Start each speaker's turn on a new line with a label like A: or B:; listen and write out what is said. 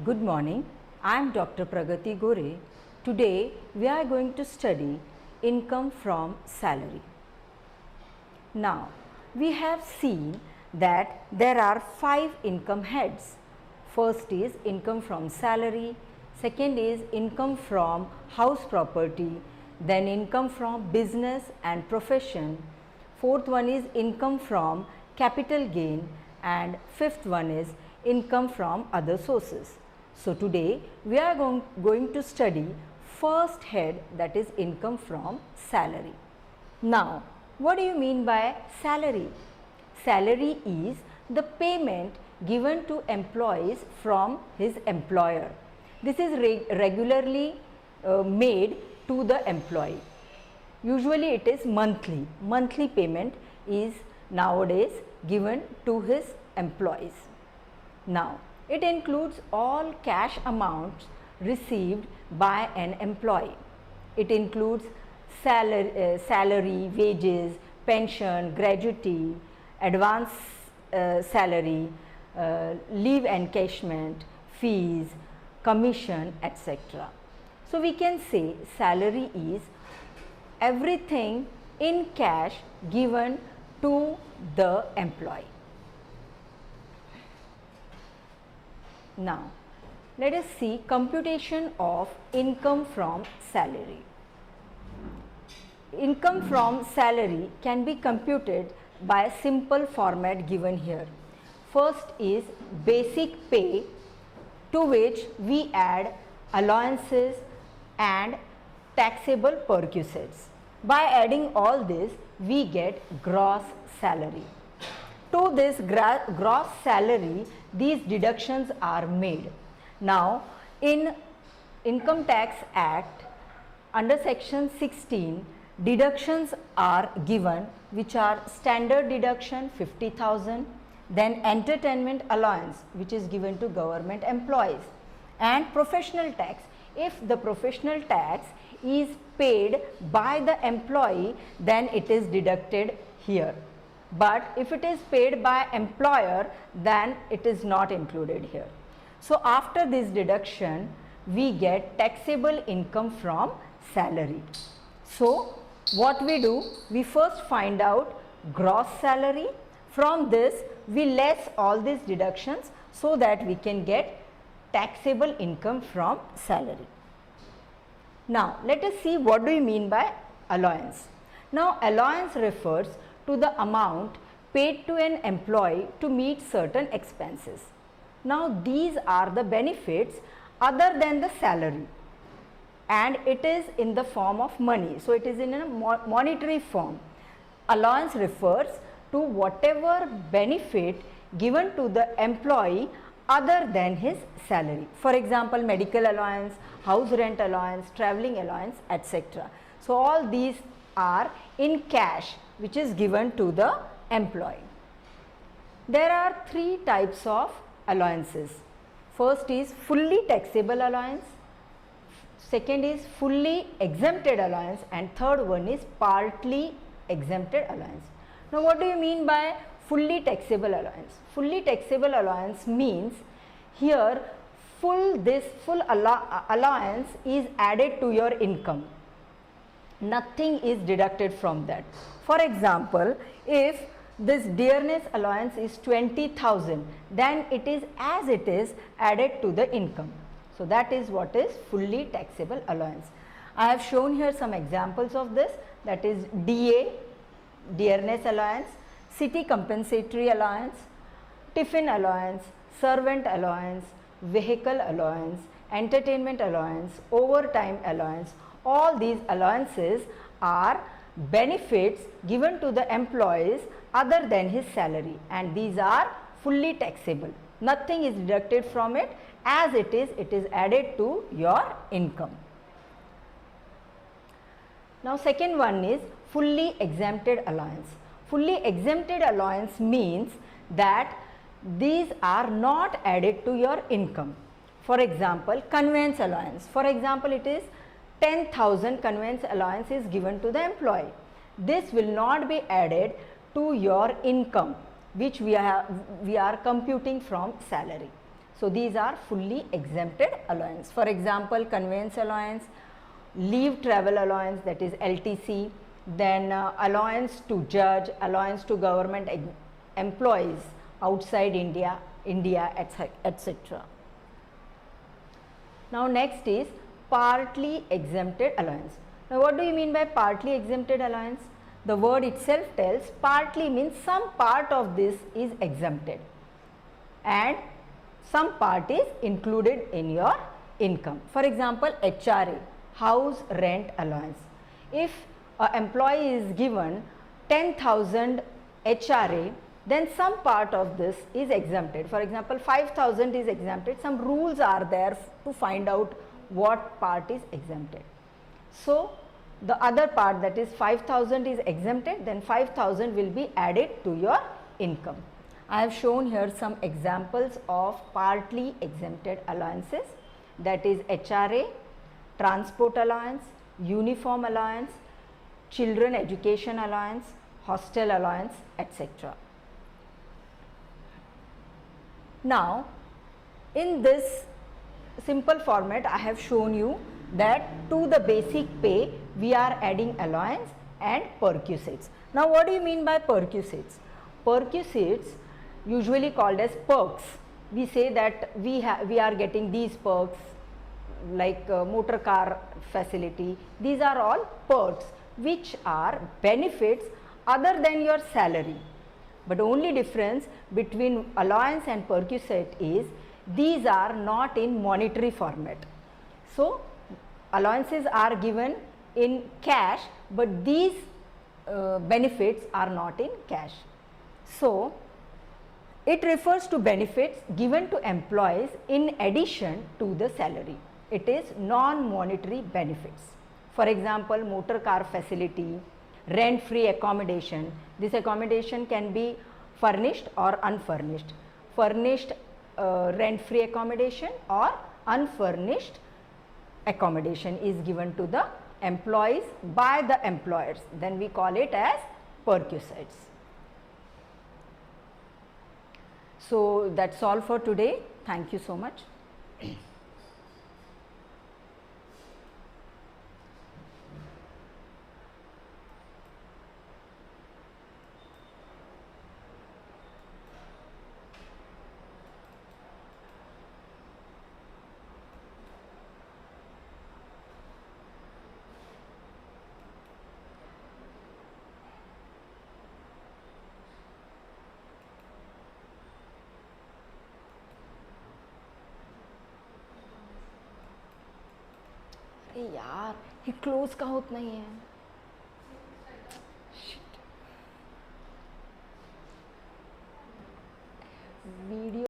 A: Good morning, I am Dr. Pragati Gore. Today we are going to study income from salary. Now, we have seen that there are 5 income heads. First is income from salary, second is income from house property, then income from business and profession, fourth one is income from capital gain, and fifth one is income from other sources. So, today we are going to study first head, that is income from salary. Now, what do you mean by salary? Salary is the payment given to employees from his employer. This is regularly made to the employee. Usually it is monthly. Monthly payment is nowadays given to his employees. Now, it includes all cash amounts received by an employee. It includes salary, wages, pension, gratuity, advance salary, leave encashment, fees, commission, etc. So, we can say salary is everything in cash given to the employee. Now, let us see computation of income from salary. Income from salary can be computed by a simple format given here. First is basic pay, to which we add allowances and taxable perquisites. By adding all this, we get gross salary. To this gross salary, these deductions are made. Now, in Income Tax Act, under section 16, deductions are given, which are standard deduction 50,000, then entertainment allowance, which is given to government employees, and professional tax. If the professional tax is paid by the employee, then it is deducted here. But if it is paid by employer, then it is not included here. So, after this deduction, we get taxable income from salary. So, what we do? We first find out gross salary. From this, we less all these deductions so that we can get taxable income from salary. Now, let us see what do you mean by allowance. Now, allowance refers to the amount paid to an employee to meet certain expenses. Now, these are the benefits other than the salary, and it is in the form of money. So, it is in a monetary form. Allowance refers to whatever benefit given to the employee other than his salary. For example, medical allowance, house rent allowance, travelling allowance, etc. So, all these are in cash, which is given to the employee. There are 3 types of allowances. First is fully taxable allowance, second is fully exempted allowance, and third one is partly exempted allowance. Now, what do you mean by fully taxable allowance? Fully taxable allowance means here full allowance is added to your income. Nothing is deducted from that. For example, if this dearness allowance is 20,000, then it is as it is added to the income. So, that is what is fully taxable allowance. I have shown here some examples of this, that is DA, dearness allowance, city compensatory allowance, tiffin allowance, servant allowance, vehicle allowance, entertainment allowance, overtime allowance. All these allowances are benefits given to the employees other than his salary, and these are fully taxable. Nothing is deducted from it, as it is added to your income. Now, second one is fully exempted allowance. Fully exempted allowance means that these are not added to your income. For example, conveyance allowance. For example, it is 10,000 conveyance allowance is given to the employee. This will not be added to your income, which we are computing from salary. So these are fully exempted allowance. For example, conveyance allowance, leave travel allowance, that is LTC, then allowance to judge, allowance to government employees outside India, etc. Now next is partly exempted allowance. Now what do you mean by partly exempted allowance? The word itself tells partly means some part of this is exempted and some part is included in your income. For example, HRA, house rent allowance. If an employee is given 10,000 HRA, then some part of this is exempted. For example, 5,000 is exempted. Some rules are there to find out what part is exempted. So the other part, that is 5,000 is exempted, then 5,000 will be added to your income. I have shown here some examples of partly exempted allowances, that is HRA, transport allowance, uniform allowance, children education allowance, hostel allowance, etc. Now, in this simple format, I have shown you that to the basic pay we are adding allowance and perquisites. Now, what do you mean by perquisites? Perquisites, usually called as perks. We say that we are getting these perks like motor car facility. These are all perks which are benefits other than your salary. But only difference between allowance and perquisite is these are not in monetary format. So allowances are given in cash, but these benefits are not in cash. So it refers to benefits given to employees in addition to the salary. It is non-monetary benefits. For example, motor car facility, rent-free accommodation. This accommodation can be furnished or unfurnished. Furnished rent-free accommodation or unfurnished accommodation is given to the employees by the employers. Then we call it as perquisites. So that's all for today. Thank you so much. अरे यार, ये close का होता नहीं है.